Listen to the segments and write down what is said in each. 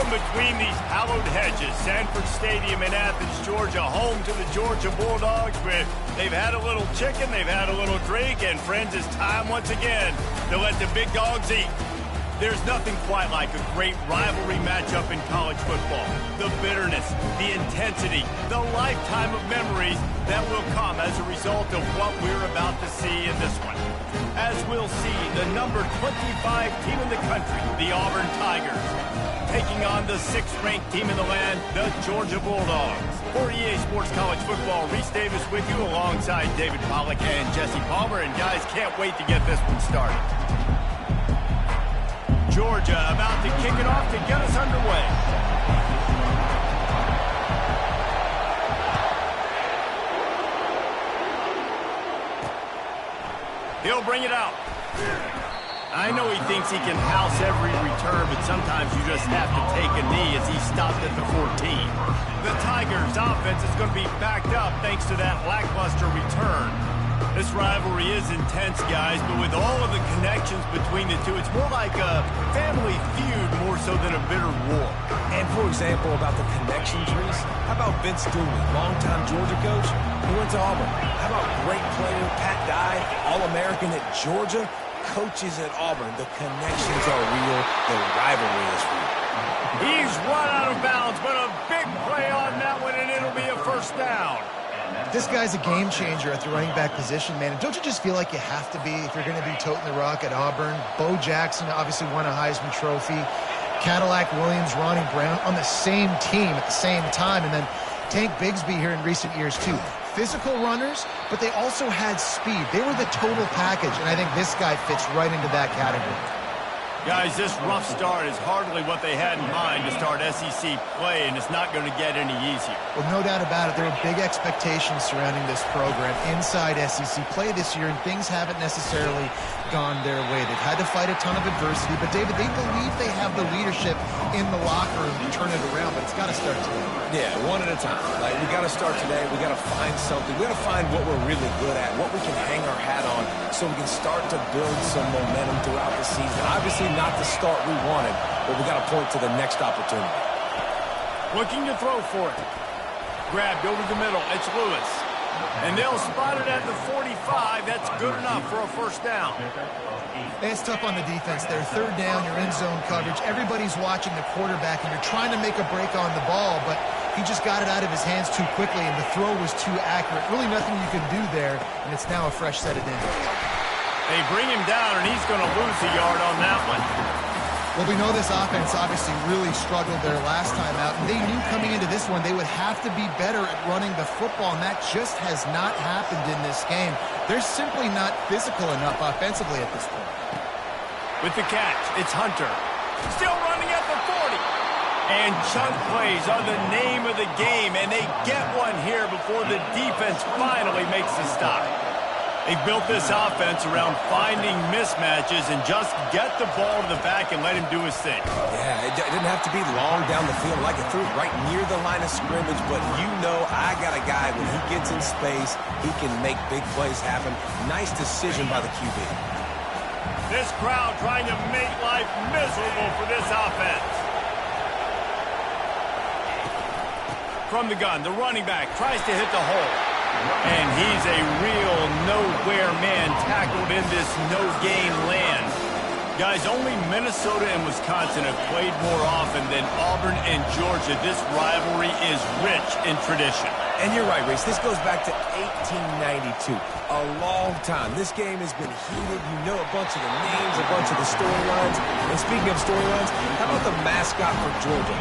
Welcome between these hallowed hedges. Sanford Stadium in Athens, Georgia, home to the Georgia Bulldogs. They've had a little chicken, they've had a little drink, and friends, it's time once again to let the big dogs eat. There's nothing quite like a great rivalry matchup in college football. The bitterness, the intensity, the lifetime of memories that will come as a result of what we're about to see in this one. As we'll see, the number 25 team in the country, the Auburn Tigers, taking on the 6th-ranked team in the land, the Georgia Bulldogs. For EA Sports College Football, Reese Davis with you alongside David Pollack and Jesse Palmer. And guys, can't wait to get this one started. Georgia about to kick it off to get us underway. He'll bring it out. I know he thinks he can house every return, but sometimes you just have to take a knee as he stopped at the 14. The Tigers' offense is going to be backed up thanks to that lackluster return. This rivalry is intense, guys, but with all of the connections between the two, it's more like a family feud more so than a bitter war. And for example, about the connections, Reese, how about Vince Dooley, longtime Georgia coach, who went to Auburn? How about great player Pat Dye, All-American at Georgia, coaches at Auburn? The connections are real. The rivalry is real. He's run out of bounds, but a big play on that one, and it'll be a first down. This guy's a game changer at the running back position, man. And don't you just feel like you have to be if you're going to be toting the rock at Auburn? Bo Jackson obviously won a Heisman Trophy. Cadillac Williams, Ronnie Brown on the same team at the same time. And then Tank Bigsby here in recent years, too. Physical runners, but they also had speed. They were the total package, and I think this guy fits right into that category. Guys, this rough start is hardly what they had in mind to start SEC play, and it's not going to get any easier. Well, no doubt about it. There are big expectations surrounding this program inside SEC play this year, and things haven't necessarily gone their way. They've had to fight a ton of adversity, but, David, they believe they have the leadership in the locker room to turn it around, but it's got to start today. Yeah, one at a time. Like, we got to start today. We got to find something. We got to find what we're really good at, what we can hang our hat on, so we can start to build some momentum throughout the season. Obviously, not the start we wanted, but we got to point to the next opportunity. Looking to throw for it. Grabbed over the middle. It's Lewis. And they'll spot it at the 45. That's good enough for a first down. It's tough on the defense there. Third down, you're in zone coverage. Everybody's watching the quarterback, and you're trying to make a break on the ball, but he just got it out of his hands too quickly, and the throw was too accurate. Really nothing you can do there, and it's now a fresh set of downs. They bring him down, and he's going to lose a yard on that one. Well, we know this offense obviously really struggled their last time out, and they knew coming into this one they would have to be better at running the football, and that just has not happened in this game. They're simply not physical enough offensively at this point. With the catch, it's Hunter. Still running at the 40. And chunk plays are the name of the game, and they get one here before the defense finally makes the stop. They built this offense around finding mismatches and just get the ball to the back and let him do his thing. Yeah, it didn't have to be long down the field. Like it threw it right near the line of scrimmage, but you know I got a guy, when he gets in space, he can make big plays happen. Nice decision by the QB. This crowd trying to make life miserable for this offense. From the gun, the running back tries to hit the hole. And he's a real nowhere man tackled in this no-gain land. Guys, only Minnesota and Wisconsin have played more often than Auburn and Georgia. This rivalry is rich in tradition. And you're right, Reese. This goes back to 1892. A long time. This game has been heated. You know a bunch of the names, a bunch of the storylines. And speaking of storylines, how about the mascot for Georgia?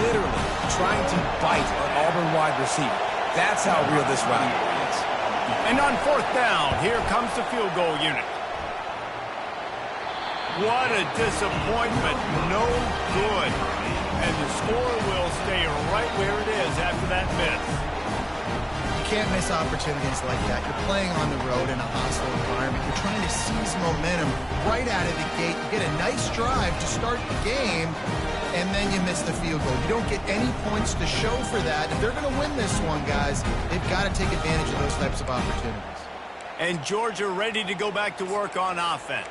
Literally trying to bite an Auburn wide receiver. That's how real this rivalry is. And on fourth down, here comes the field goal unit. What a disappointment. No good. And the score will stay right where it is after that miss. You can't miss opportunities like that. You're playing on the road in a hostile environment. You're trying to seize momentum right out of the gate. You get a nice drive to start the game, and then you miss the field goal. You don't get any points to show for that. If they're going to win this one, guys, they've got to take advantage of those types of opportunities. And Georgia ready to go back to work on offense.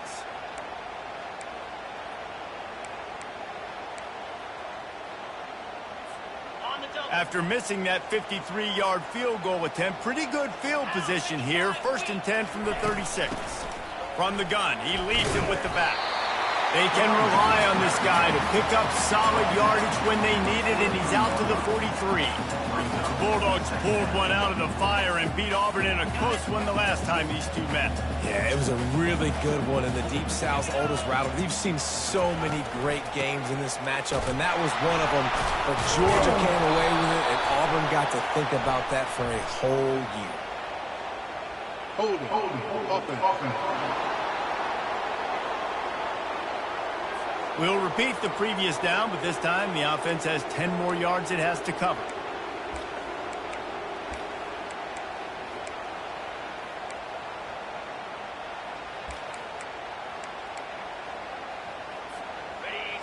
After missing that 53-yard field goal attempt, pretty good field position here. 1st and 10 from the 36. From the gun, he leads it with the back. They can rely on this guy to pick up solid yardage when they need it, and he's out to the 43. The Bulldogs pulled one out of the fire and beat Auburn in a close one the last time these two met. Yeah, it was a really good one in the Deep South's oldest rivalry. We've seen so many great games in this matchup, and that was one of them. But Georgia came away with it, and Auburn got to think about that for a whole year. We'll repeat the previous down, but this time the offense has 10 more yards it has to cover.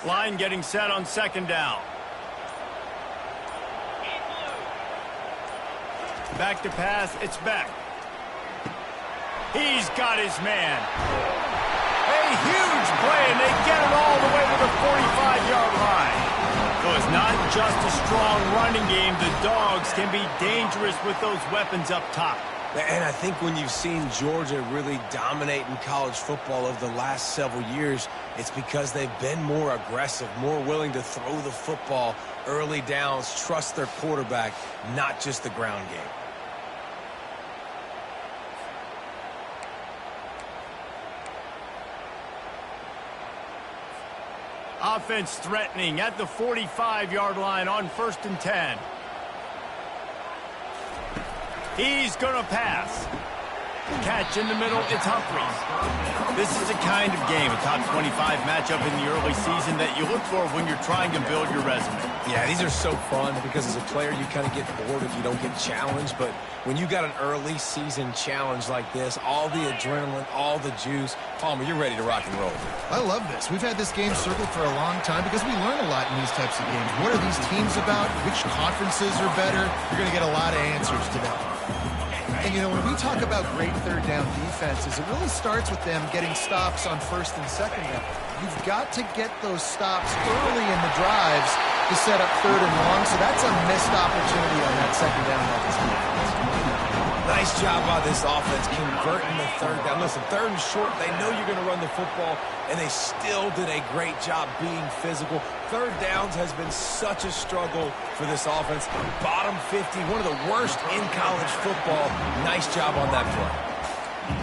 Line getting set on 2nd down. Back to pass, it's back. He's got his man. A huge play, and they get it all the way to the 45-yard line. So it's not just a strong running game. The Dogs can be dangerous with those weapons up top. And I think when you've seen Georgia really dominate in college football over the last several years, it's because they've been more aggressive, more willing to throw the football early downs, trust their quarterback, not just the ground game. Offense threatening at the 45-yard line on 1st and 10. He's going to pass. Catch in the middle, it's Humphries. This is a kind of game, a top 25 matchup in the early season that you look for when you're trying to build your resume. Yeah, these are so fun because as a player you kind of get bored if you don't get challenged, but when you got an early season challenge like this, all the adrenaline, all the juice, Palmer, you're ready to rock and roll. I love this. We've had this game circled for a long time because we learn a lot in these types of games. What are these teams about? Which conferences are better? You're going to get a lot of answers today. And, you know, when we talk about great third down defenses, it really starts with them getting stops on 1st and 2nd down. You've got to get those stops early in the drives to set up 3rd and long, so that's a missed opportunity on that 2nd down by this defense. Nice job by this offense converting the 3rd down. Listen, 3rd and short, they know you're going to run the football, and they still did a great job being physical. 3rd downs has been such a struggle for this offense. Bottom 50, one of the worst in college football. Nice job on that play.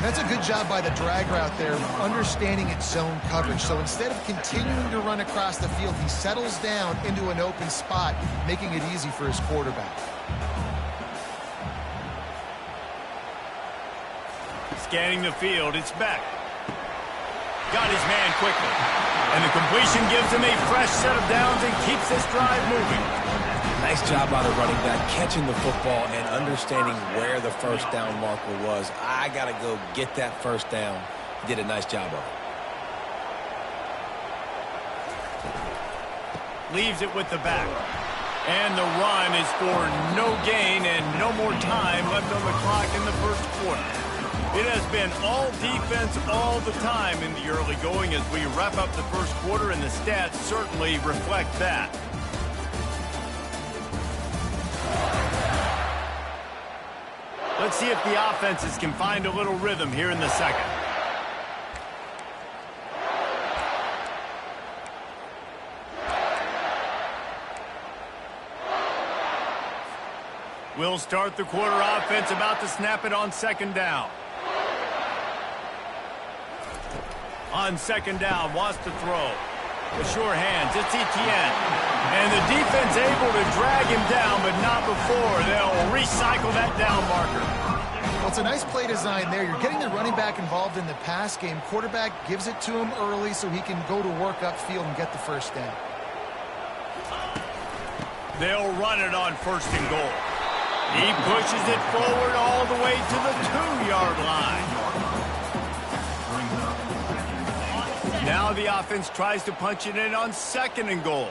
That's a good job by the drag route there, understanding its zone coverage. So instead of continuing to run across the field, he settles down into an open spot, making it easy for his quarterback. Scanning the field, it's back. Got his man quickly. And the completion gives him a fresh set of downs and keeps this drive moving. Nice job by the running back, catching the football and understanding where the 1st down marker was. I got to go get that 1st down. He did a nice job of it. Leaves it with the back. And the run is for no gain and no more time left on the clock in the 1st quarter. It has been all defense all the time in the early going as we wrap up the 1st quarter, and the stats certainly reflect that. Let's see if the offenses can find a little rhythm here in the 2nd. We'll start the quarter offense, about to snap it on 2nd down. On 2nd down, wants to throw. The sure hands, it's Etienne. And the defense able to drag him down, but not before. They'll recycle that down marker. Well, it's a nice play design there. You're getting the running back involved in the pass game. Quarterback gives it to him early so he can go to work upfield and get the 1st down. They'll run it on 1st and goal. He pushes it forward all the way to the 2-yard line. Now the offense tries to punch it in on 2nd and goal.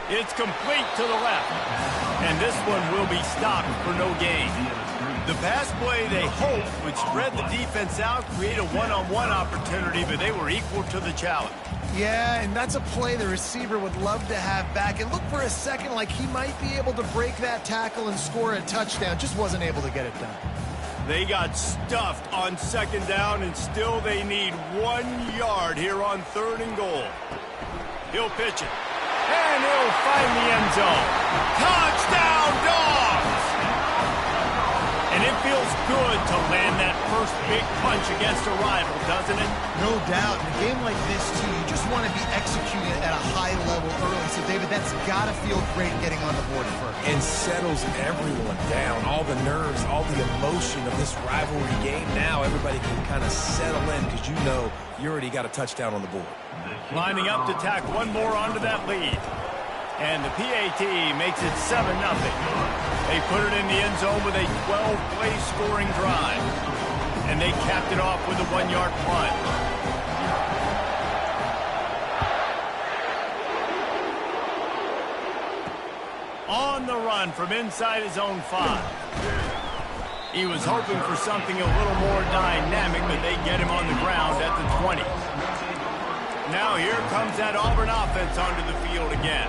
It's complete to the left. And this one will be stopped for no gain. The pass play, they hoped, would spread the defense out, create a one-on-one opportunity, but they were equal to the challenge. Yeah, and that's a play the receiver would love to have back. And look for a second like he might be able to break that tackle and score a touchdown. Just wasn't able to get it done. They got stuffed on second down, and still they need 1 yard here on 3rd and goal. He'll pitch it, and he'll find the end zone. Touchdown, Dogs! And it feels good to land that first big punch against a rival, doesn't it? No doubt. In a game like this, too, you just want to be executing at a high level early. So, David, that's got to feel great getting on the board first. And settles everyone down. All the nerves, all the emotion of this rivalry game. Now everybody can kind of settle in because you know you already got a touchdown on the board. Lining up to tack one more onto that lead. And the PAT makes it 7-0. They put it in the end zone with a 12-play scoring drive. And they capped it off with a 1-yard punt. On the run from inside his own 5. He was hoping for something a little more dynamic, but they get him on the ground at the 20. Now here comes that Auburn offense onto the field again.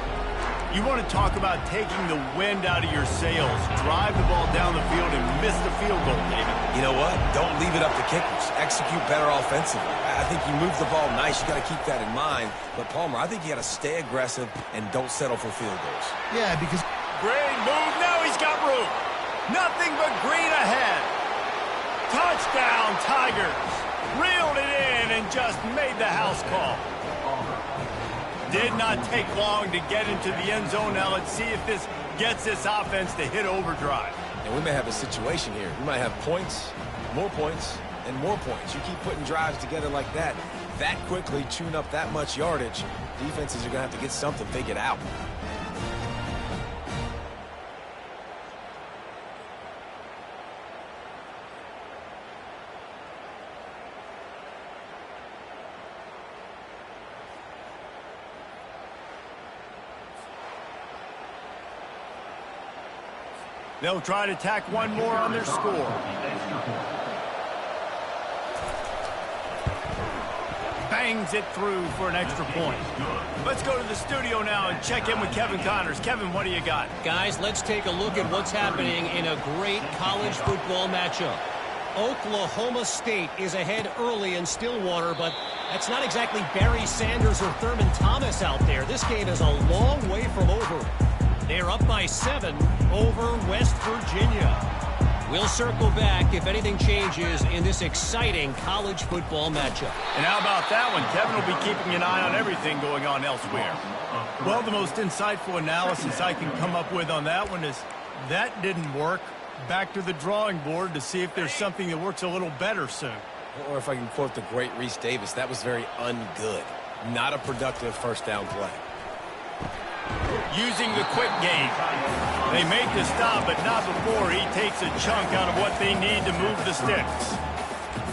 You want to talk about taking the wind out of your sails. Drive the ball down the field and miss the field goal, David. You know what? Don't leave it up to kickers. Execute better offensively. I think you move the ball nice. You got to keep that in mind. But, Palmer, I think you got to stay aggressive and don't settle for field goals. Yeah, because... Great move. Now he's got room. Nothing but green ahead. Touchdown, Tigers. Reeled it in and just made the house call. Did not take long to get into the end zone. Now let's see if this gets this offense to hit overdrive. And we may have a situation here. We might have points, and more points. You keep putting drives together like that quickly, tune up that much yardage, defenses are going to have to get something figured out. They'll try to tack one more on their score. Bangs it through for an extra point. Let's go to the studio now and check in with Kevin Connors. Kevin, what do you got? Guys, let's take a look at what's happening in a great college football matchup. Oklahoma State is ahead early in Stillwater, but that's not exactly Barry Sanders or Thurman Thomas out there. This game is a long way from over. They're up by 7 over West Virginia. We'll circle back if anything changes in this exciting college football matchup. And how about that one? Kevin will be keeping an eye on everything going on elsewhere. Well, the most insightful analysis I can come up with on that one is that didn't work. Back to the drawing board to see if there's something that works a little better soon. Or if I can quote the great Reese Davis, that was very ungood. Not a productive first down play. Using the quick game. They make the stop, but not before he takes a chunk out of what they need to move the sticks.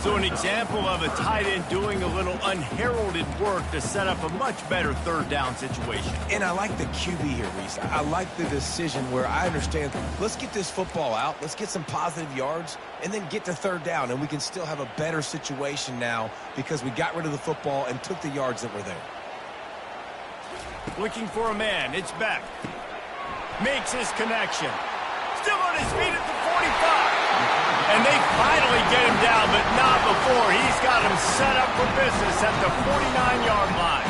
So an example of a tight end doing a little unheralded work to set up a much better third down situation. And I like the QB here, Reese. I like the decision where I understand, let's get this football out, let's get some positive yards, and then get to third down, and we can still have a better situation now because we got rid of the football and took the yards that were there. Looking for a man. It's Beck. Makes his connection. Still on his feet at the 45. And they finally get him down, but not before. He's got him set up for business at the 49-yard line.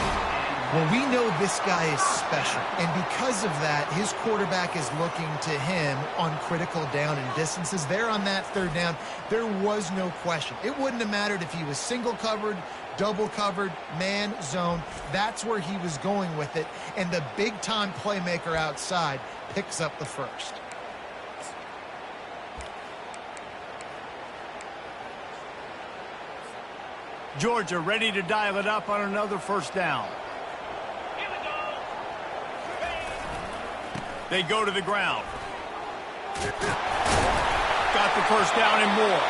Well, we know this guy is special, and because of that, his quarterback is looking to him on critical down and distances. There on that third down, there was no question. It wouldn't have mattered if he was single covered, double covered, man, zone. That's where he was going with it, and the big-time playmaker outside picks up the first. Georgia ready to dial it up on another first down. They go to the ground. Got the first down and more.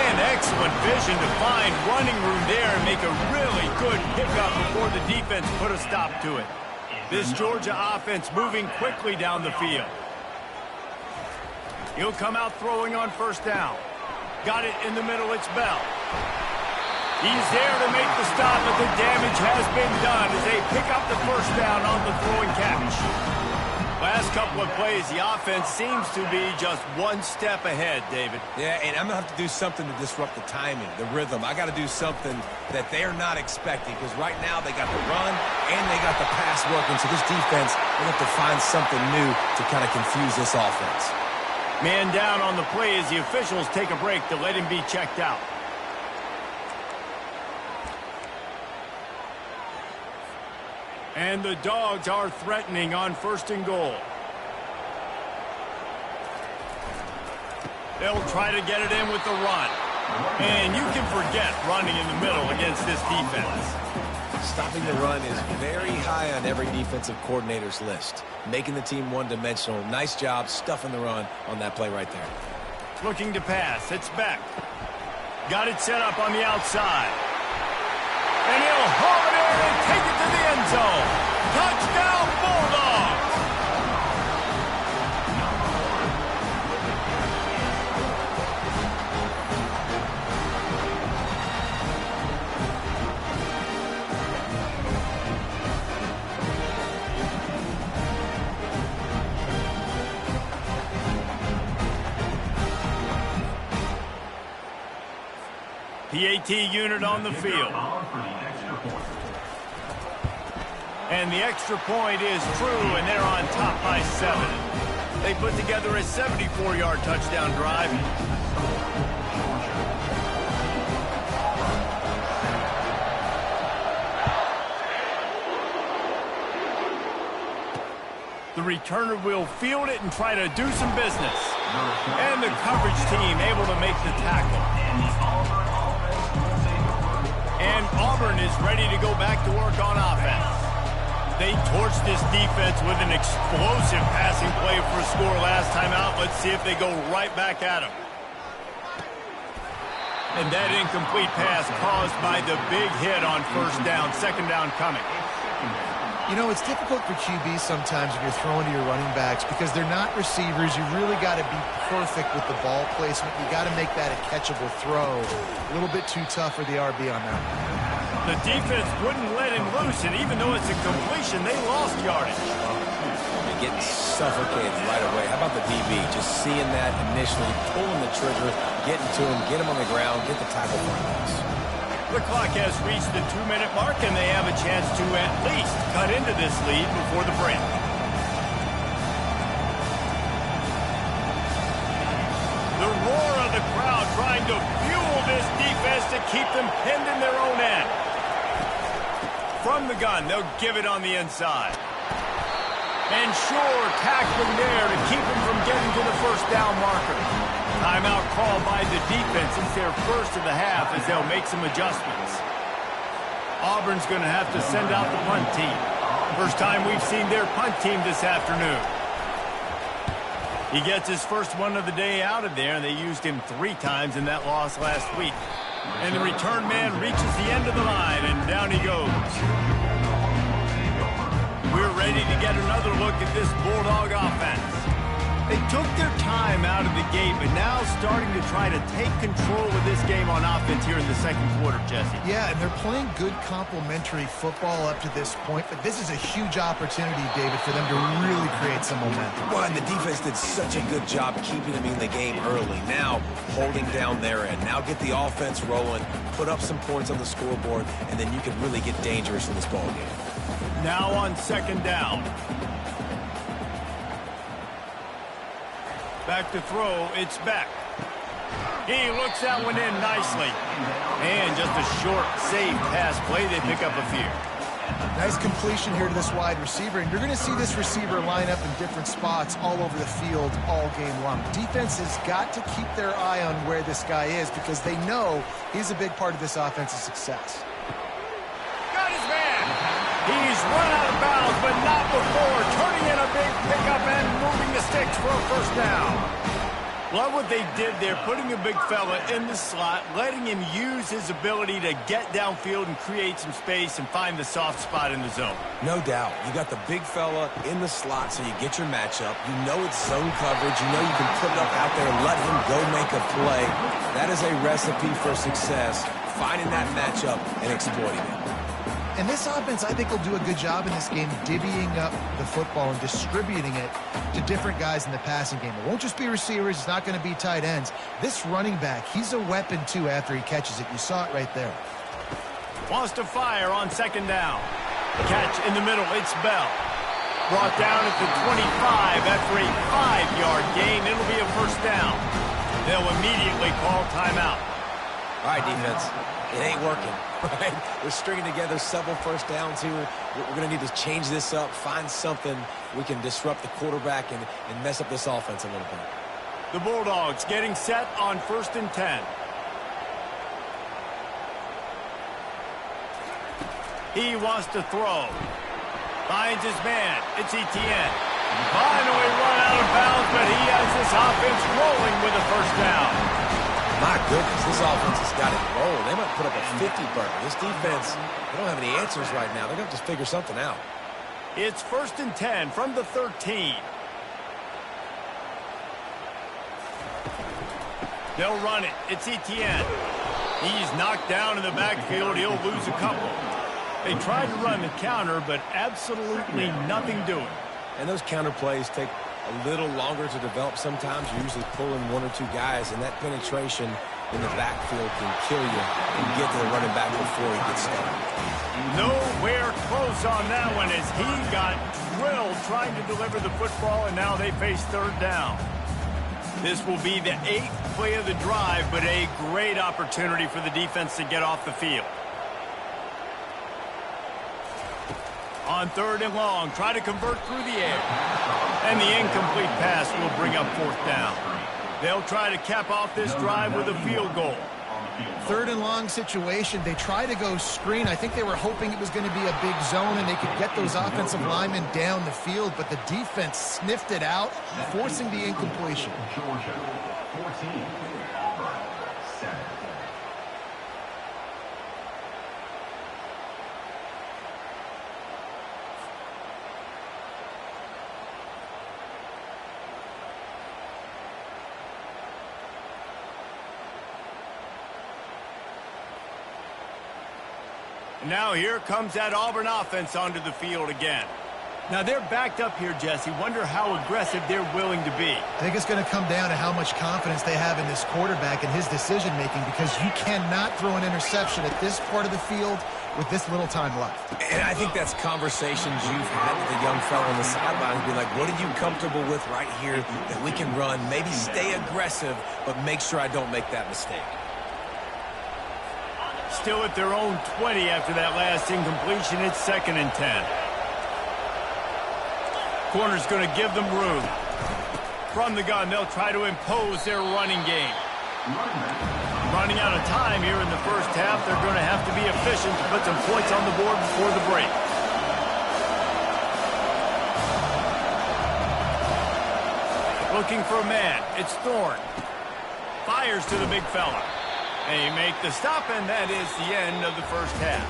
And excellent vision to find running room there and make a really good pickup before the defense put a stop to it. This Georgia offense moving quickly down the field. He'll come out throwing on first down. Got it in the middle, it's Bell. He's there to make the stop, but the damage has been done as they pick up the first down on the throw and catch. Last couple of plays, the offense seems to be just one step ahead, David. Yeah, and I'm going to have to do something to disrupt the timing, the rhythm. I got to do something that they're not expecting, because right now they got the run and they got the pass working. So this defense, they have to find something new to kind of confuse this offense. Man down on the play as the officials take a break to let him be checked out. And the Dogs are threatening on first and goal. They'll try to get it in with the run. And you can forget running in the middle against this defense. Stopping the run is very high on every defensive coordinator's list. Making the team one-dimensional. Nice job stuffing the run on that play right there. Looking to pass. It's Beck. Got it set up on the outside. And he'll haul it in and take it to the end zone. Touchdown, Bulldogs! PAT unit on the field. And the extra point is true, and they're on top by 7. They put together a 74-yard touchdown drive. The returner will field it and try to do some business. And the coverage team able to make the tackle. And Auburn is ready to go back to work on offense. They torched this defense with an explosive passing play for a score last time out. Let's see if they go right back at him. And that incomplete pass caused by the big hit on first down. Second down coming. You know, it's difficult for QB sometimes if you're throwing to your running backs because they're not receivers. You really got to be perfect with the ball placement. You got to make that a catchable throw. A little bit too tough for the RB on that. The defense wouldn't let him loose, and even though it's a completion, they lost yardage. They're getting suffocated right away. How about the DB? Just seeing that initially, pulling the trigger, getting to him, get him on the ground, get the tackle for him. The clock has reached the 2-minute mark, and they have a chance to at least cut into this lead before the break. The roar of the crowd trying to fuel this defense to keep them pinned in their own end. From the gun, they'll give it on the inside. And sure, tackling there to keep him from getting to the first down marker. Timeout called by the defense. It's their first of the half as they'll make some adjustments. Auburn's going to have to send out the punt team. First time we've seen their punt team this afternoon. He gets his first one of the day out of there, and they used him 3 times in that loss last week. And the return man reaches the end of the line, and down he goes. We're ready to get another look at this Bulldog offense. They took their time out of the gate, but now starting to try to take control of this game on offense here in the second quarter, Jesse. Yeah, and they're playing good complementary football up to this point, but this is a huge opportunity, David, for them to really create some momentum. Well, and the defense did such a good job keeping them in the game early. Now, holding down their end. Now get the offense rolling, put up some points on the scoreboard, and then you can really get dangerous in this ball game. Now on second down. Back to throw, it's Beck. He looks that one in nicely. And just a short, safe pass play, they pick up a few. Nice completion here to this wide receiver, and you're going to see this receiver line up in different spots all over the field all game long. Defense has got to keep their eye on where this guy is because they know he's a big part of this offense's success. Got his man. He's run out of bounds, but not before turning in a big pickup and moving the sticks for a first down. Love what they did there, putting a big fella in the slot, letting him use his ability to get downfield and create some space and find the soft spot in the zone. No doubt. You got the big fella in the slot, so you get your matchup. You know it's zone coverage. You know you can put it up out there and let him go make a play. That is a recipe for success, finding that matchup and exploiting it. And this offense, I think, will do a good job in this game divvying up the football and distributing it to different guys in the passing game. It won't just be receivers. It's not going to be tight ends. This running back, he's a weapon, too, after he catches it. You saw it right there. Wants to fire on second down. Catch in the middle. It's Bell. Brought down at the 25 after a 5-yard gain. It'll be a first down. They'll immediately call timeout. All right, defense. It ain't working, right? We're stringing together several first downs here. We're going to need to change this up, find something we can disrupt the quarterback and mess up this offense a little bit. The Bulldogs getting set on 1st and 10. He wants to throw. Finds his man. It's Etienne. Finally run out of bounds, but he has this offense rolling with a first down. My goodness, this offense has got it rolling. They might put up a 50-burger. This defense, they don't have any answers right now. They're going to have to figure something out. It's 1st and 10 from the 13. They'll run it. It's Etienne. He's knocked down in the backfield. He'll lose a couple. They tried to run the counter, but absolutely nothing doing. And those counter plays take a little longer to develop sometimes. You're usually pulling one or two guys, and that penetration in the backfield can kill you and get to the running back before he gets started. Nowhere close on that one as he got drilled trying to deliver the football, and now they face third down. This will be the 8th play of the drive, but a great opportunity for the defense to get off the field. On 3rd and long, try to convert through the air. And the incomplete pass will bring up 4th down. They'll try to cap off this drive with a field goal. 3rd and long situation. They try to go screen. I think they were hoping it was going to be a big zone and they could get those offensive linemen down the field, but the defense sniffed it out, forcing the incompletion. Georgia, 14, Auburn, 7. Now here comes that Auburn offense onto the field again. Now they're backed up here, Jesse. Wonder how aggressive they're willing to be. I think it's going to come down to how much confidence they have in this quarterback and his decision-making, because you cannot throw an interception at this part of the field with this little time left. And I think that's conversations you've had with the young fella on the sideline. Be like, what are you comfortable with right here that we can run? Maybe stay aggressive, but make sure I don't make that mistake. Still at their own 20 after that last incompletion. It's 2nd and 10. Corner's going to give them room. From the gun, they'll try to impose their running game. Running out of time here in the first half. They're going to have to be efficient to put some points on the board before the break. Looking for a man. It's Thorne. Fires to the big fella. They make the stop, and that is the end of the first half.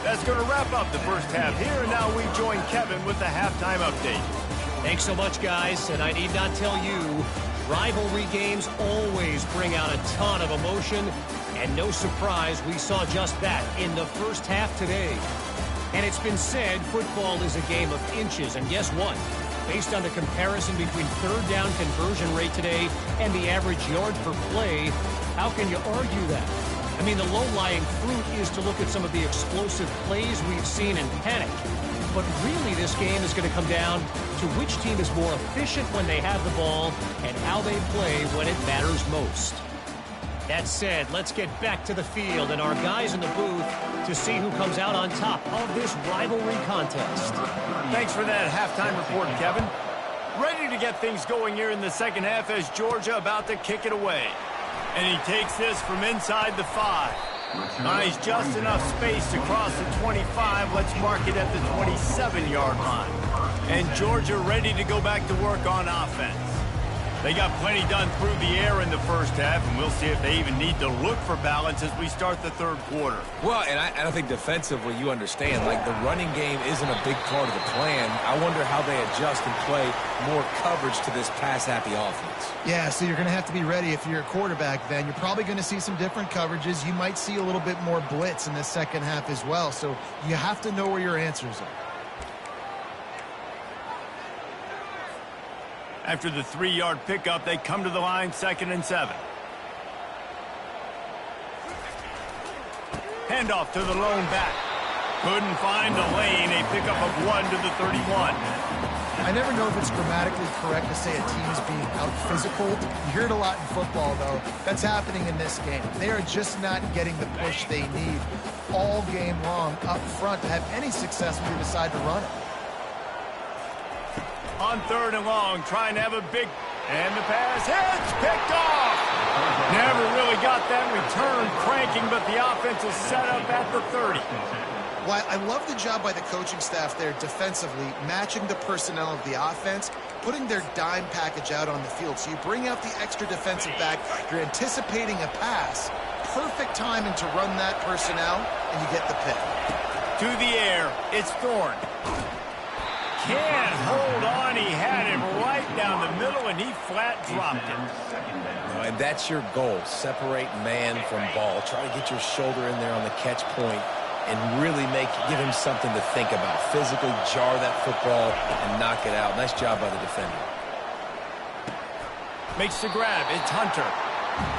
That's going to wrap up the first half here, and now we join Kevin with the halftime update. Thanks so much, guys, and I need not tell you, rivalry games always bring out a ton of emotion, and no surprise, we saw just that in the first half today. And it's been said football is a game of inches, and guess what? Based on the comparison between third down conversion rate today and the average yards per play, how can you argue that? I mean, the low-lying fruit is to look at some of the explosive plays we've seen and panic. But really, this game is going to come down to which team is more efficient when they have the ball and how they play when it matters most. That said, let's get back to the field and our guys in the booth to see who comes out on top of this rivalry contest. Thanks for that halftime report, Kevin. Ready to get things going here in the second half as Georgia about to kick it away. And he takes this from inside the 5. Nice, just enough space to cross the 25. Let's mark it at the 27-yard line. And Georgia ready to go back to work on offense. They got plenty done through the air in the first half, and we'll see if they even need to look for balance as we start the third quarter. Well, and I think defensively, you understand, like the running game isn't a big part of the plan. I wonder how they adjust and play more coverage to this pass-happy offense. Yeah, so you're going to have to be ready if you're a quarterback then. You're probably going to see some different coverages. You might see a little bit more blitz in the second half as well, so you have to know where your answers are. After the 3-yard pickup, they come to the line, 2nd and 7. Handoff to the lone back. Couldn't find a lane. A pickup of 1 to the 31. I never know if it's grammatically correct to say a team is being out-physical. You hear it a lot in football, though. That's happening in this game. They are just not getting the push they need all game long up front to have any success when they decide to run it. On 3rd and long, trying to have a big... And the pass hits, picked off. Never really got that return cranking, but the offense is set up at the 30. Well, I love the job by the coaching staff there defensively, matching the personnel of the offense, putting their dime package out on the field. So you bring out the extra defensive back, you're anticipating a pass, perfect timing to run that personnel, and you get the pick. To the air, it's Thorne. Can't hold on. He had him right down the middle, and he flat dropped it. And that's your goal. Separate man from ball. Try to get your shoulder in there on the catch point and really give him something to think about. Physically jar that football and knock it out. Nice job by the defender. Makes the grab. It's Hunter.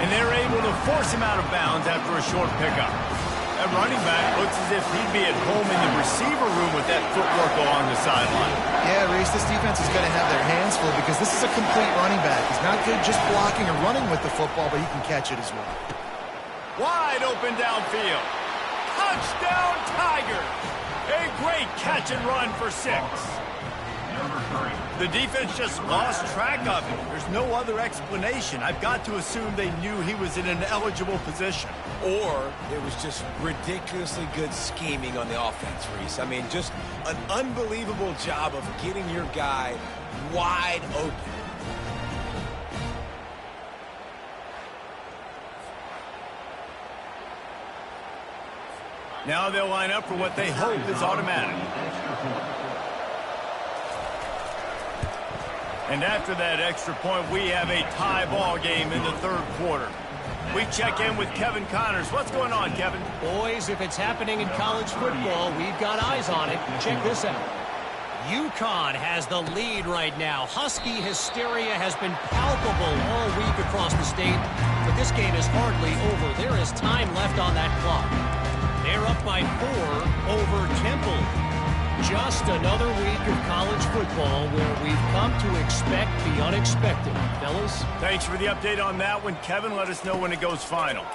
And they're able to force him out of bounds after a short pickup. That running back looks as if he'd be at home in the receiver room with that footwork along the sideline. Yeah, Reese, this defense is going to have their hands full because this is a complete running back. He's not good just blocking or running with the football, but he can catch it as well. Wide open downfield. Touchdown, Tigers! A great catch and run for 6. The defense just lost track of him. There's no other explanation. I've got to assume they knew he was in an eligible position. Or it was just ridiculously good scheming on the offense, Reese. I mean, just an unbelievable job of getting your guy wide open. Now they'll line up for what they hope is automatic. And after that extra point, we have a tie ball game in the third quarter. We check in with Kevin Connors. What's going on, Kevin? Boys, if it's happening in college football, we've got eyes on it. Check this out. UConn has the lead right now. Husky hysteria has been palpable all week across the state, but this game is hardly over. There is time left on that clock. They're up by 4 over Temple. Just another week of college football where we've come to expect the unexpected. Fellas? Thanks for the update on that one, Kevin. Let us know when it goes final.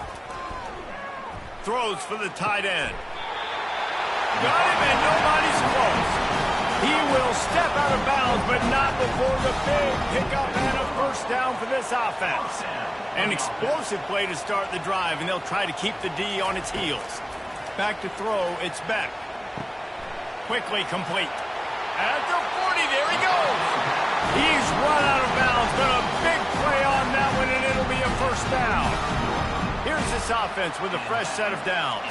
Throws for the tight end. Got him, and nobody's close. He will step out of bounds, but not before the big pickup and a first down for this offense. An explosive play to start the drive, and they'll try to keep the D on its heels. Back to throw, it's Beck. Quickly complete. At the 40, there he goes. He's run out of bounds, but a big play on that one, and it'll be a first down. Here's this offense with a fresh set of downs.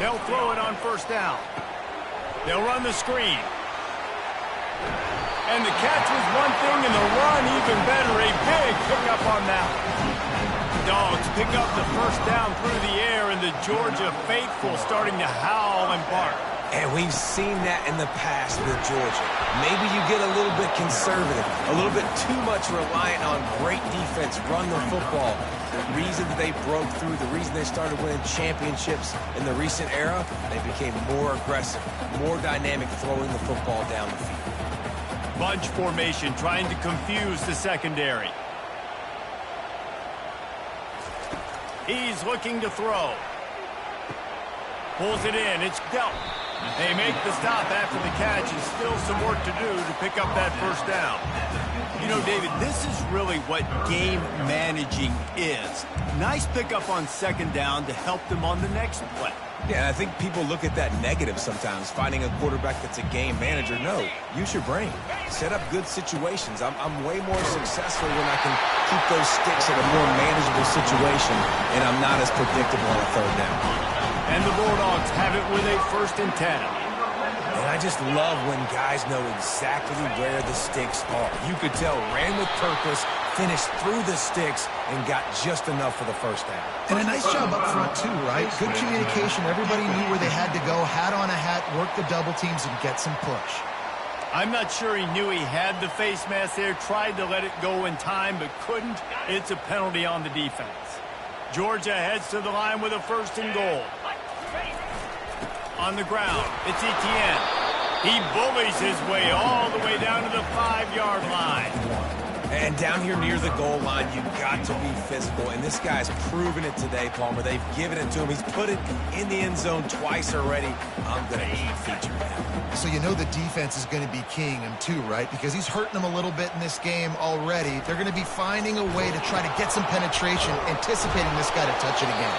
They'll throw it on first down. They'll run the screen. And the catch was one thing, and the run even better. A big pickup on that one. Dogs pick up the first down through the air, and the Georgia faithful starting to howl and bark. And we've seen that in the past with Georgia. Maybe you get a little bit conservative, a little bit too much reliant on great defense, run the football. The reason they broke through, the reason they started winning championships in the recent era, they became more aggressive, more dynamic, throwing the football down the field. Bunch formation, trying to confuse the secondary. He's looking to throw. Pulls it in. It's dealt. They make the stop after the catch, and still some work to do to pick up that first down. You know, David, this is really what game managing is. Nice pickup on second down to help them on the next play. Yeah, I think people look at that negative sometimes, finding a quarterback that's a game manager. No, use your brain. Set up good situations. I'm way more successful when I can keep those sticks in a more manageable situation, and I'm not as predictable on a third down. And the Bulldogs have it with a 1st and 10. And I just love when guys know exactly where the sticks are. You could tell, ran with purpose, finished through the sticks, and got just enough for the 1st down. And a nice job up front, too, right? Good communication. Everybody knew where they had to go, hat on a hat, work the double teams, and get some push. I'm not sure he knew he had the face mask there, tried to let it go in time, but couldn't. It's a penalty on the defense. Georgia heads to the line with a 1st and goal. On the ground, it's Etienne. He bullies his way all the way down to the 5-yard line. And down here near the goal line, you've got to be physical. And this guy's proven it today, Palmer. They've given it to him. He's put it in the end zone twice already. I'm going to keep featuring him. So you know the defense is going to be keying him too, right? Because he's hurting them a little bit in this game already. They're going to be finding a way to try to get some penetration, anticipating this guy to touch it again.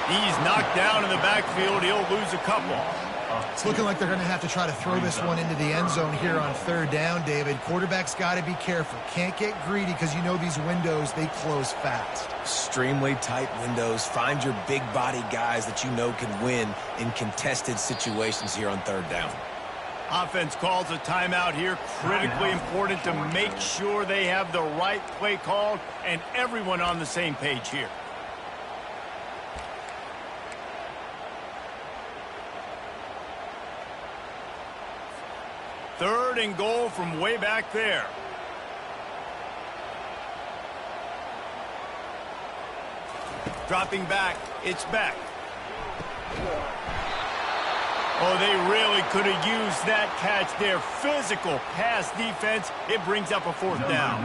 He's knocked down in the backfield. He'll lose a couple. It's looking like they're going to have to try to throw this one into the end zone here on 3rd down, David. Quarterback's got to be careful. Can't get greedy because you know these windows, they close fast. Extremely tight windows. Find your big body guys that you know can win in contested situations here on 3rd down. Offense calls a timeout here. Critically important to make sure they have the right play called and everyone on the same page here. Third and goal from way back there. Dropping back, it's Beck. Oh, they really could have used that catch there. Physical pass defense. It brings up a 4th down.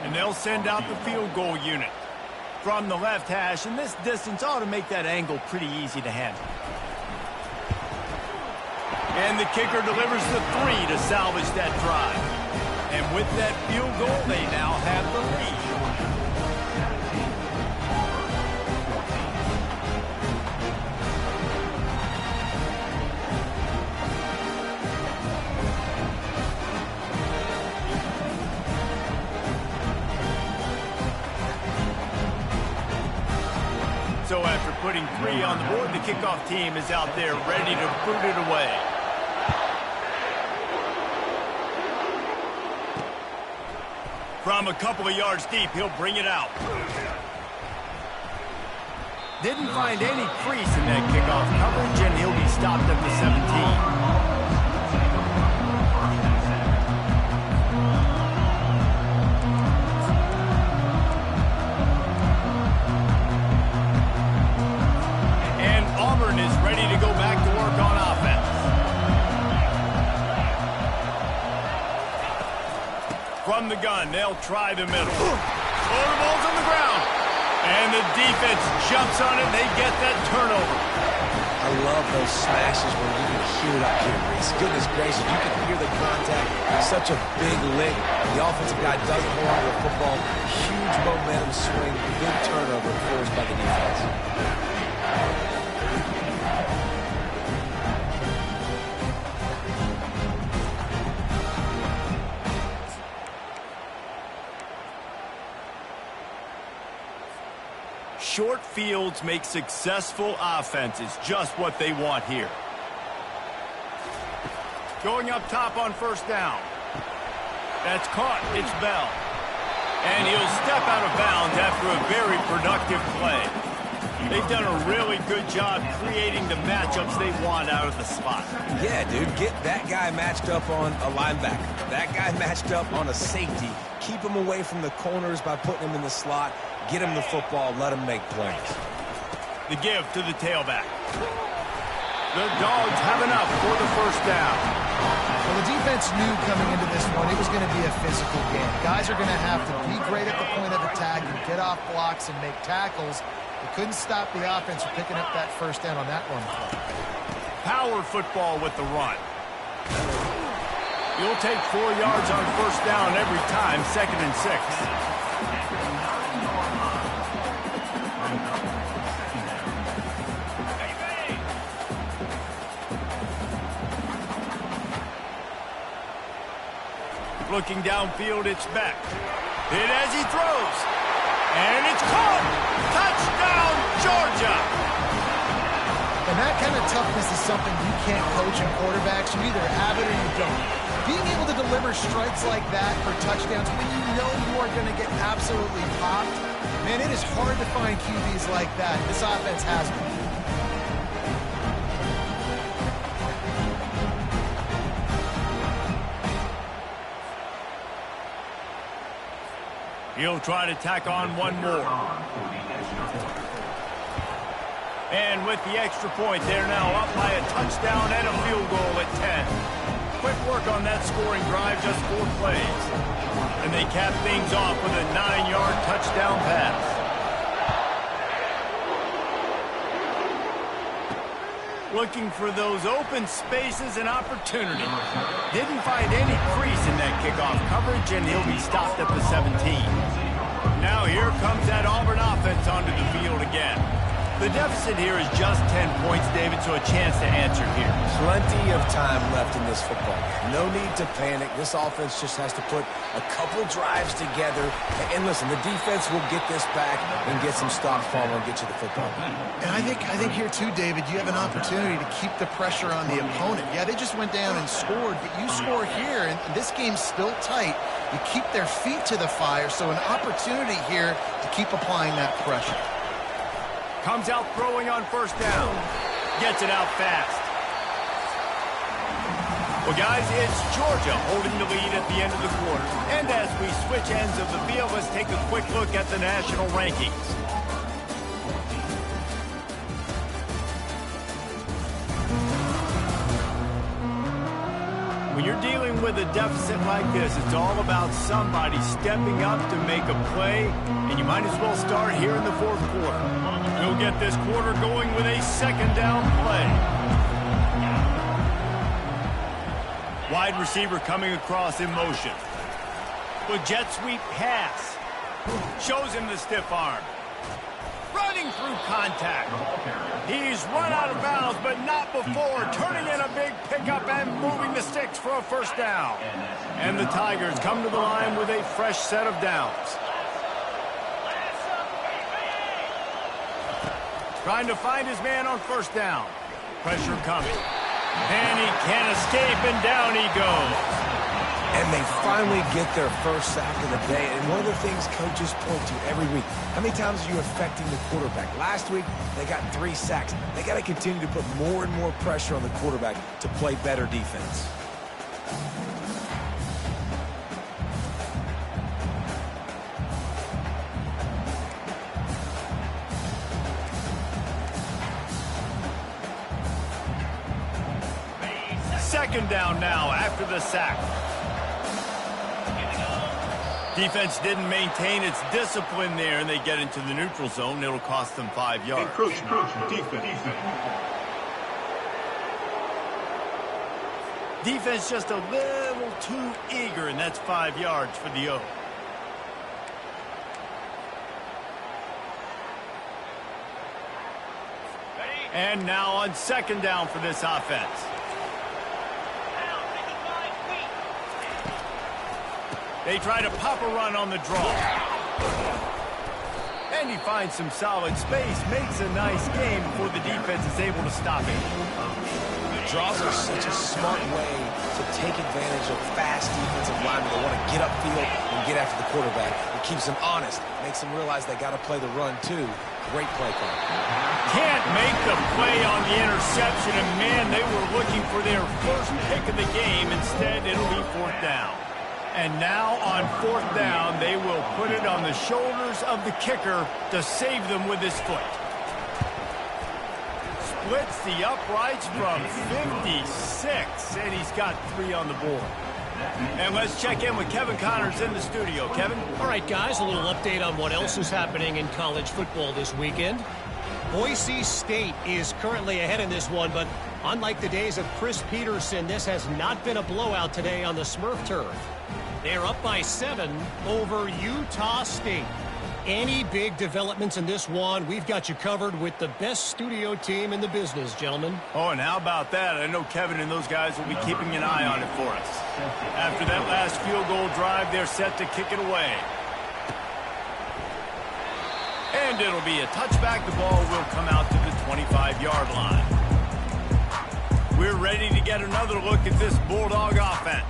And they'll send out the field goal unit from the left hash. And this distance ought to make that angle pretty easy to handle. And the kicker delivers the 3 to salvage that drive. And with that field goal, they now have the lead. So after putting 3 on the board, the kickoff team is out there ready to boot it away. From a couple of yards deep, he'll bring it out. Didn't find any crease in that kickoff coverage, and he'll be stopped at the 17. Is ready to go back to work on offense. From the gun, they'll try the middle. Oh, the ball's on the ground. And the defense jumps on it, and they get that turnover. I love those smashes where you can hear it up here, Reese. Goodness gracious, you can hear the contact. Such a big lick. The offensive guy doesn't hold on to the football. Huge momentum swing. Big turnover forced by the defense. Short fields make successful offenses just what they want here. Going up top on 1st down. That's caught. It's Bell. And he'll step out of bounds after a very productive play. They've done a really good job creating the matchups they want out of the slot. Yeah, dude, get that guy matched up on a linebacker. That guy matched up on a safety. Keep him away from the corners by putting him in the slot. Get him the football. Let him make plays. The give to the tailback. The Dogs have enough for the 1st down. Well, the defense knew coming into this one it was going to be a physical game. Guys are going to have to be great at the point of attack and get off blocks and make tackles. They couldn't stop the offense from picking up that 1st down on that run play. Power football with the run. You'll take 4 yards on 1st down every time, 2nd and 6. Looking downfield, it's Beck. Hit as he throws. And it's caught! Touchdown, Georgia! And that kind of toughness is something you can't coach in quarterbacks. You either have it or you don't. Being able to deliver strikes like that for touchdowns when you know you are going to get absolutely popped, man, it is hard to find QBs like that. This offense has been. He'll try to tack on one more. And with the extra point, they're now up by a touchdown and a field goal at 10. Quick work on that scoring drive, just 4 plays. And they cap things off with a 9-yard touchdown pass. Looking for those open spaces and opportunity. Didn't find any crease in that kickoff coverage, and he'll be stopped at the 17. Now here comes that Auburn offense onto the field again. The deficit here is just 10 points, David, so a chance to answer here. Plenty of time left in this football game. No need to panic. This offense just has to put a couple drives together. And listen, the defense will get this back and get some stops following and get you the football. And I think here too, David, you have an opportunity to keep the pressure on the opponent. Yeah, they just went down and scored, but you score here, and this game's still tight. You keep their feet to the fire, so an opportunity here to keep applying that pressure. Comes out throwing on first down. Gets it out fast. Well, guys, it's Georgia holding the lead at the end of the quarter. And as we switch ends of the field, let's take a quick look at the national rankings. When you're dealing with a deficit like this, it's all about somebody stepping up to make a play, and you might as well start here in the fourth quarter. We'll get this quarter going with a second down play. Wide receiver coming across in motion. With jet sweep pass. Shows him the stiff arm. Running through contact. He's run out of bounds, but not before. Turning in a big pickup and moving the sticks for a first down. And the Tigers come to the line with a fresh set of downs. Trying to find his man on first down. Pressure coming. And he can't escape, and down he goes. And they finally get their first sack of the day. And one of the things coaches point to every week, how many times are you affecting the quarterback? Last week, they got 3 sacks. They got to continue to put more and more pressure on the quarterback to play better defense. Second down now after the sack. Defense didn't maintain its discipline there, and they get into the neutral zone. It'll cost them 5 yards. Defense just a little too eager, and that's 5 yards for the O. And now on second down for this offense. They try to pop a run on the draw. And he finds some solid space, makes a nice game before the defense is able to stop it. Draws are such a smart way to take advantage of fast defensive linemen. They want to get upfield and get after the quarterback. It keeps them honest, makes them realize they got to play the run too. Great play call. Can't make the play on the interception, and man, they were looking for their first pick of the game. Instead, it'll be fourth down. And now on fourth down, they will put it on the shoulders of the kicker to save them with his foot. Splits the uprights from 56, and he's got 3 on the board. And let's check in with Kevin Connors in the studio. Kevin? All right, guys, a little update on what else is happening in college football this weekend. Boise State is currently ahead in this one, but unlike the days of Chris Peterson, this has not been a blowout today on the Smurf turf. They're up by 7 over Utah State. Any big developments in this one, we've got you covered with the best studio team in the business, gentlemen. Oh, and how about that? I know Kevin and those guys will be keeping an eye on it for us. After that last field goal drive, they're set to kick it away. And it'll be a touchback. The ball will come out to the 25-yard line. We're ready to get another look at this Bulldog offense.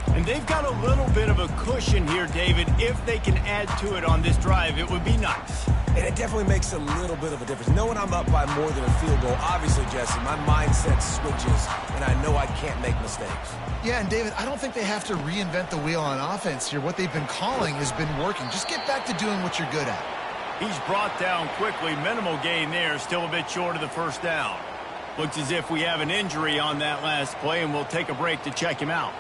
And they've got a little bit of a cushion here, David. If they can add to it on this drive, it would be nice. And it definitely makes a little bit of a difference. Knowing I'm up by more than a field goal, obviously, Jesse, my mindset switches, and I know I can't make mistakes. Yeah, and David, I don't think they have to reinvent the wheel on offense here. What they've been calling has been working. Just get back to doing what you're good at. He's brought down quickly. Minimal gain there. Still a bit short of the first down. Looks as if we have an injury on that last play, and we'll take a break to check him out.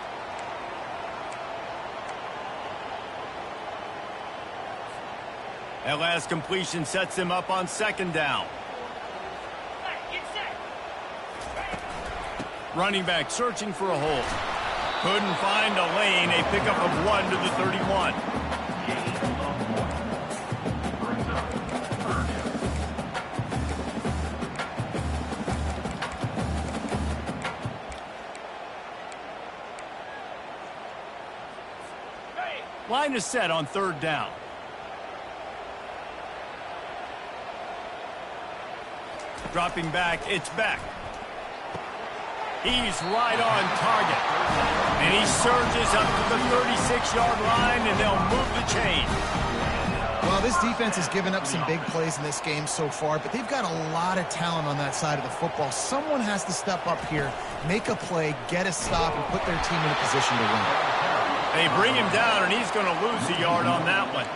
That last completion sets them up on second down. Running back searching for a hole. Couldn't find a lane. A pickup of 1 to the 31. Line is set on third down. Dropping back, it's Beck. He's right on target. And he surges up to the 36-yard line, and they'll move the chain. Well, this defense has given up some big plays in this game so far, but they've got a lot of talent on that side of the football. Someone has to step up here, make a play, get a stop, and put their team in a position to win. They bring him down, and he's going to lose a yard on that one.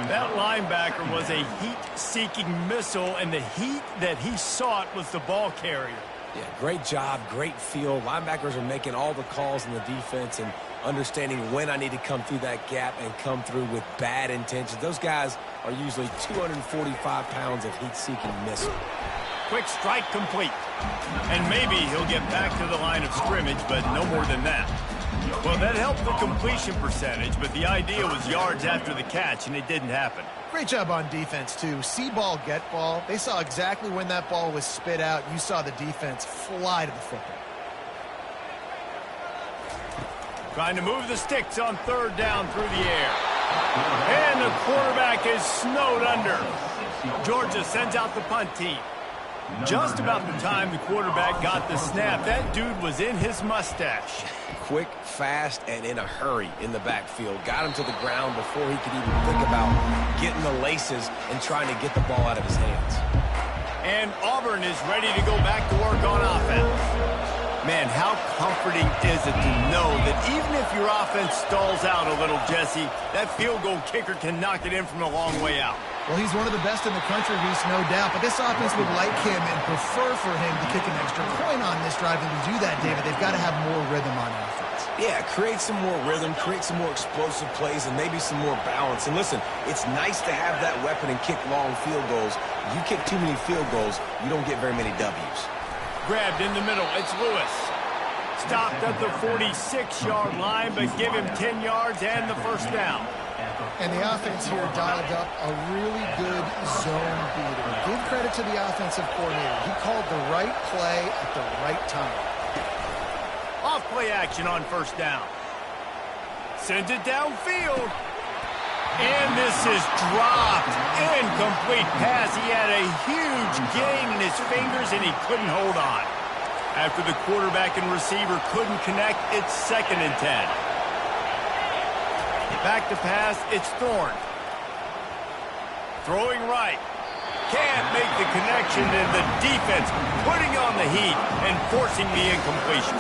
That linebacker was a heat-seeking missile, and the heat that he sought was the ball carrier. Yeah, great job, great feel. Linebackers are making all the calls in the defense and understanding when I need to come through that gap and come through with bad intentions. Those guys are usually 245 pounds of heat-seeking missile. Quick strike complete. And maybe he'll get back to the line of scrimmage, but no more than that. Well, that helped the completion percentage, but the idea was yards after the catch, and it didn't happen. Great job on defense, too. See ball, get ball. They saw exactly when that ball was spit out. You saw the defense fly to the football. Trying to move the sticks on third down through the air. And the quarterback is snowed under. Georgia sends out the punt team. Just about the time the quarterback got the snap, that dude was in his mustache. Quick, fast, and in a hurry in the backfield. Got him to the ground before he could even think about getting the laces and trying to get the ball out of his hands. And Auburn is ready to go back to work on offense. Man, how comforting is it to know that even if your offense stalls out a little, Jesse, that field goal kicker can knock it in from a long way out. Well, he's one of the best in the country, Reese, no doubt. But this offense would like him and prefer for him to kick an extra point on this drive. And to do that, David, they've got to have more rhythm on offense. Yeah, create some more rhythm, create some more explosive plays, and maybe some more balance. And listen, it's nice to have that weapon and kick long field goals. You kick too many field goals, you don't get very many W's. Grabbed in the middle, it's Lewis. Stopped at the 46-yard line, but give him 10 yards and the first down. And the offense here dialed up a really good zone beater. Give credit to the offensive coordinator. He called the right play at the right time. Off play action on first down. Sends it downfield. And this is dropped. Incomplete pass. He had a huge gain in his fingers, and he couldn't hold on. After the quarterback and receiver couldn't connect, it's 2nd and 10. Back to pass, it's Thorne. Throwing right. Can't make the connection, and the defense putting on the heat and forcing the incompletion.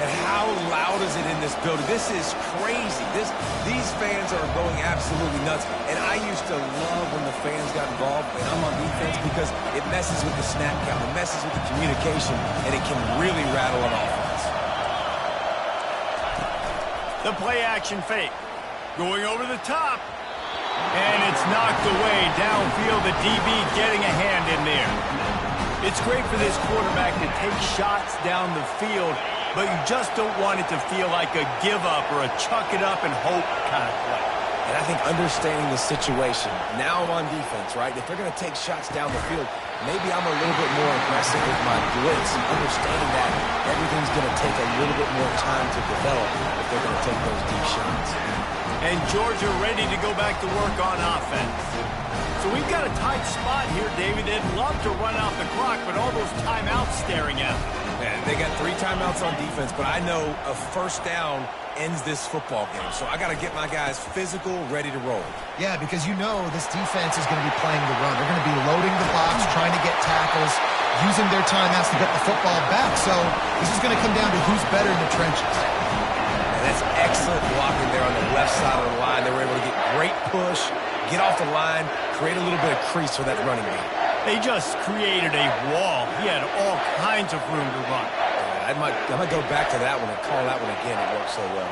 And how loud is it in this building? This is crazy. These fans are going absolutely nuts. And I used to love when the fans got involved, and I'm on defense, because it messes with the snap count, it messes with the communication, and it can really rattle an offense. The play action fake. Going over the top. And it's knocked away downfield. The DB getting a hand in there. It's great for this quarterback to take shots down the field, but you just don't want it to feel like a give up or a chuck it up and hope kind of play. And I think understanding the situation, now I'm on defense, right? If they're going to take shots down the field, maybe I'm a little bit more aggressive with my blitz, understanding that everything's going to take a little bit more time to develop if they're going to take those deep shots. And Georgia ready to go back to work on offense. So we've got a tight spot here, David. They'd love to run out the clock, but all those timeouts staring at them. Man, they got 3 timeouts on defense, but I know a first down ends this football game. So I got to get my guys physical, ready to roll. Yeah, because you know this defense is going to be playing the run. They're going to be loading the box, trying to get tackles, using their timeouts to get the football back. So this is going to come down to who's better in the trenches. And that's excellent blocking there on the left side of the line. They were able to get great push, get off the line, create a little bit of crease for that running back. They just created a wall. He had all kinds of room to run. I might go back to that one and call that one again. It worked so well.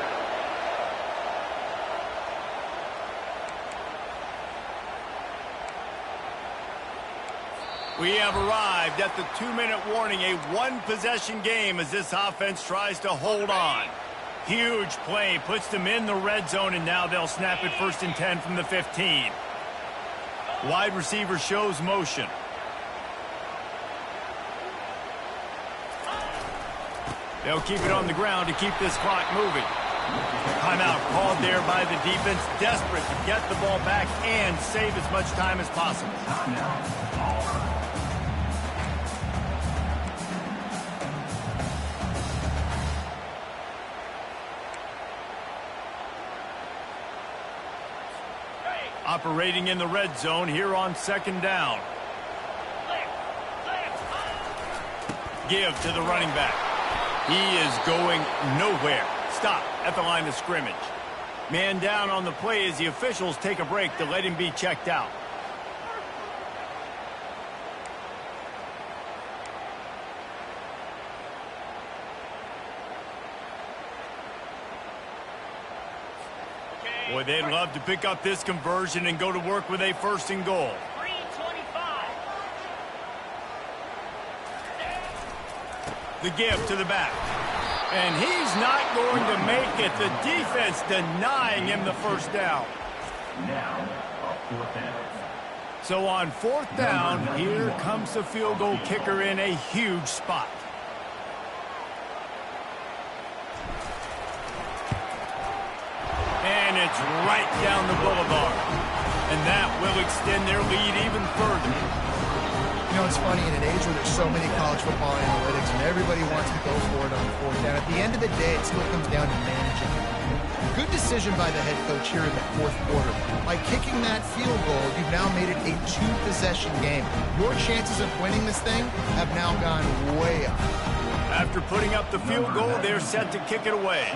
We have arrived at the 2-minute warning, a one-possession game as this offense tries to hold on. Huge play, puts them in the red zone, and now they'll snap it 1st and 10 from the 15. Wide receiver shows motion. They'll keep it on the ground to keep this clock moving. Timeout called there by the defense, desperate to get the ball back and save as much time as possible. Operating in the red zone here on 2nd down. Give to the running back. He is going nowhere. Stop at the line of scrimmage. Man down on the play as the officials take a break to let him be checked out. Boy, they'd love to pick up this conversion and go to work with a 1st and goal. The give to the back. And he's not going to make it. The defense denying him the 1st down. Now, a 4th down. So on 4th down, here comes the field goal kicker in a huge spot. And it's right down the boulevard. And that will extend their lead even further. You know, it's funny, in an age where there's so many college football analytics and everybody wants to go for it on 4th down, at the end of the day, it still comes down to managing. Good decision by the head coach here in the 4th quarter. By kicking that field goal, you've now made it a 2-possession game. Your chances of winning this thing have now gone way up. After putting up the field goal, they're set to kick it away.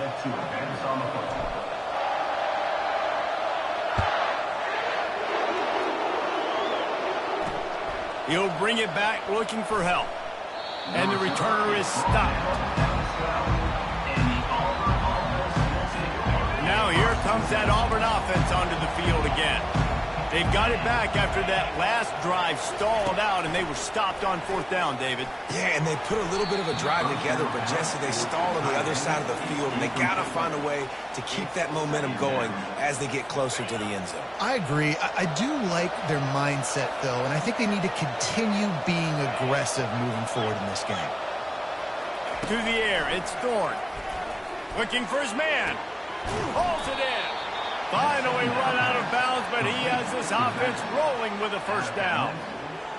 He'll bring it back looking for help. And the returner is stopped. Now here comes that Auburn offense onto the field again. They've got it back after that last drive stalled out, and they were stopped on 4th down, David. Yeah, and they put a little bit of a drive together, but Jesse, they stalled on the other side of the field, and they got to find a way to keep that momentum going as they get closer to the end zone. I agree. I do like their mindset, though, and I think they need to continue being aggressive moving forward in this game. To the air, it's Thorne. Looking for his man. Holds it in. Finally run out of bounds, but he has this offense rolling with a 1st down.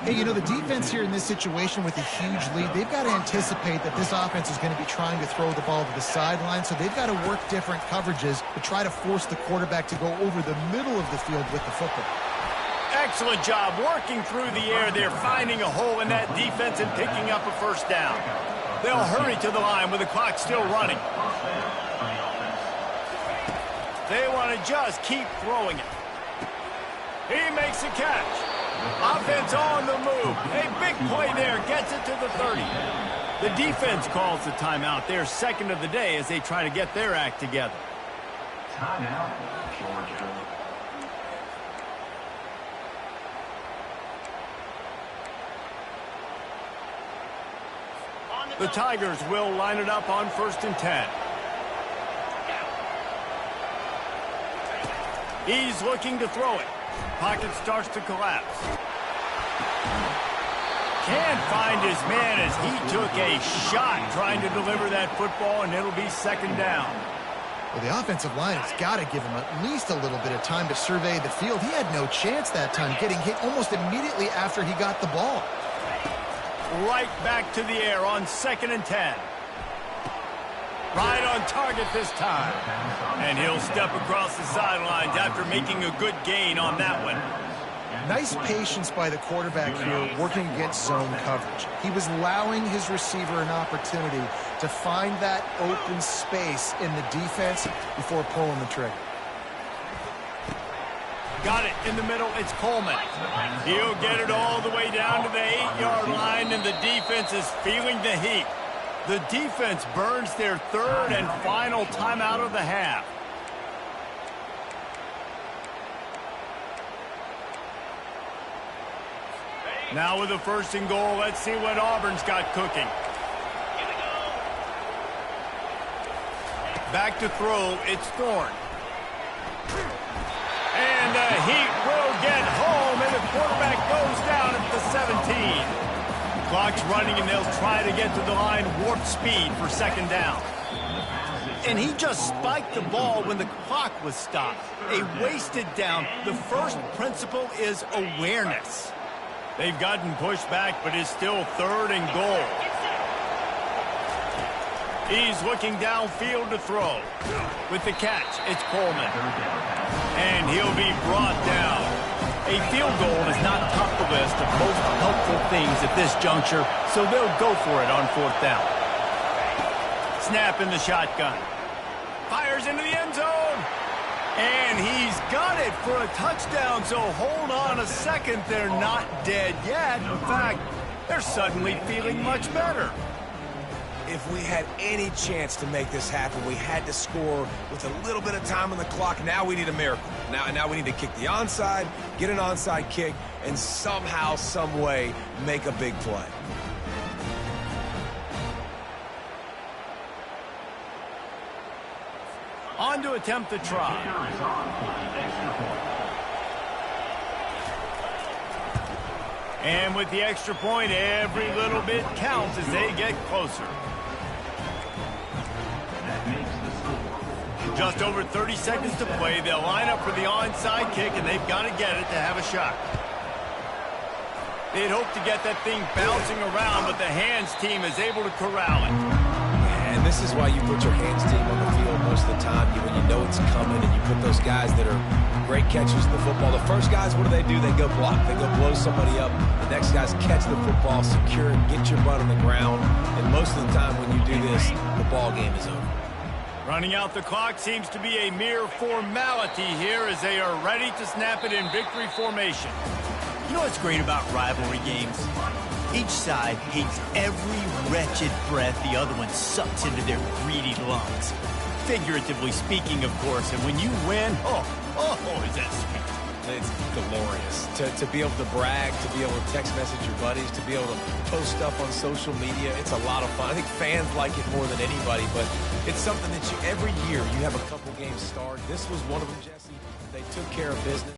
Hey, you know, the defense here in this situation with a huge lead, they've got to anticipate that this offense is going to be trying to throw the ball to the sideline, so they've got to work different coverages to try to force the quarterback to go over the middle of the field with the football. Excellent job working through the air. They're finding a hole in that defense and picking up a 1st down. They'll hurry to the line with the clock still running. They want to just keep throwing it. He makes a catch. Offense on the move. A big play there. Gets it to the 30. The defense calls the timeout. Their 2nd of the day as they try to get their act together. Timeout, Georgia. The Tigers will line it up on 1st and 10. He's looking to throw it. Pocket starts to collapse. Can't find his man as he took a shot trying to deliver that football, and it'll be second down. Well, the offensive line has got to give him at least a little bit of time to survey the field. He had no chance that time, getting hit almost immediately after he got the ball. Right back to the air on 2nd and 10. Right on target this time. And he'll step across the sidelines after making a good gain on that one. Nice patience by the quarterback here, working against zone coverage. He was allowing his receiver an opportunity to find that open space in the defense before pulling the trigger. Got it in the middle. It's Coleman. He'll get it all the way down to the 8-yard line, and the defense is feeling the heat. The defense burns their third and final timeout of the half. Now with a 1st and goal, let's see what Auburn's got cooking. Back to throw, it's Thorne. And the Heat will get home, and the quarterback goes down at the 17. Clock's running, and they'll try to get to the line warp speed for 2nd down. And he just spiked the ball when the clock was stopped. A wasted down. The first principle is awareness. They've gotten pushed back, but it's still 3rd and goal. He's looking downfield to throw. With the catch, it's Coleman. And he'll be brought down. A field goal is not top the list of most helpful things at this juncture, so they'll go for it on 4th down. Snap in the shotgun. Fires into the end zone. And he's got it for a touchdown, so hold on a second. They're not dead yet. In fact, they're suddenly feeling much better. If we had any chance to make this happen, we had to score with a little bit of time on the clock. Now we need a miracle. Now we need to kick the onside, get an onside kick, and somehow, some way, make a big play. On to attempt the try. And with the extra point, every little bit counts as they get closer. Just over 30 seconds to play. They'll line up for the onside kick, and they've got to get it to have a shot. They'd hope to get that thing bouncing around, but the hands team is able to corral it. And this is why you put your hands team on the field most of the time. When you know it's coming, and you put those guys that are great catchers of the football. The first guys, what do? They go block. They go blow somebody up. The next guys catch the football, secure it, get your butt on the ground. And most of the time when you do this, the ball game is over. Running out the clock seems to be a mere formality here as they are ready to snap it in victory formation. You know what's great about rivalry games? Each side hates every wretched breath the other one sucks into their greedy lungs. Figuratively speaking, of course, and when you win, is that sweet. It's glorious. To be able to brag, to be able to text message your buddies, to be able to post stuff on social media, it's a lot of fun. I think fans like it more than anybody, but it's something that every year you have a couple games start. This was one of them, Jesse. They took care of business.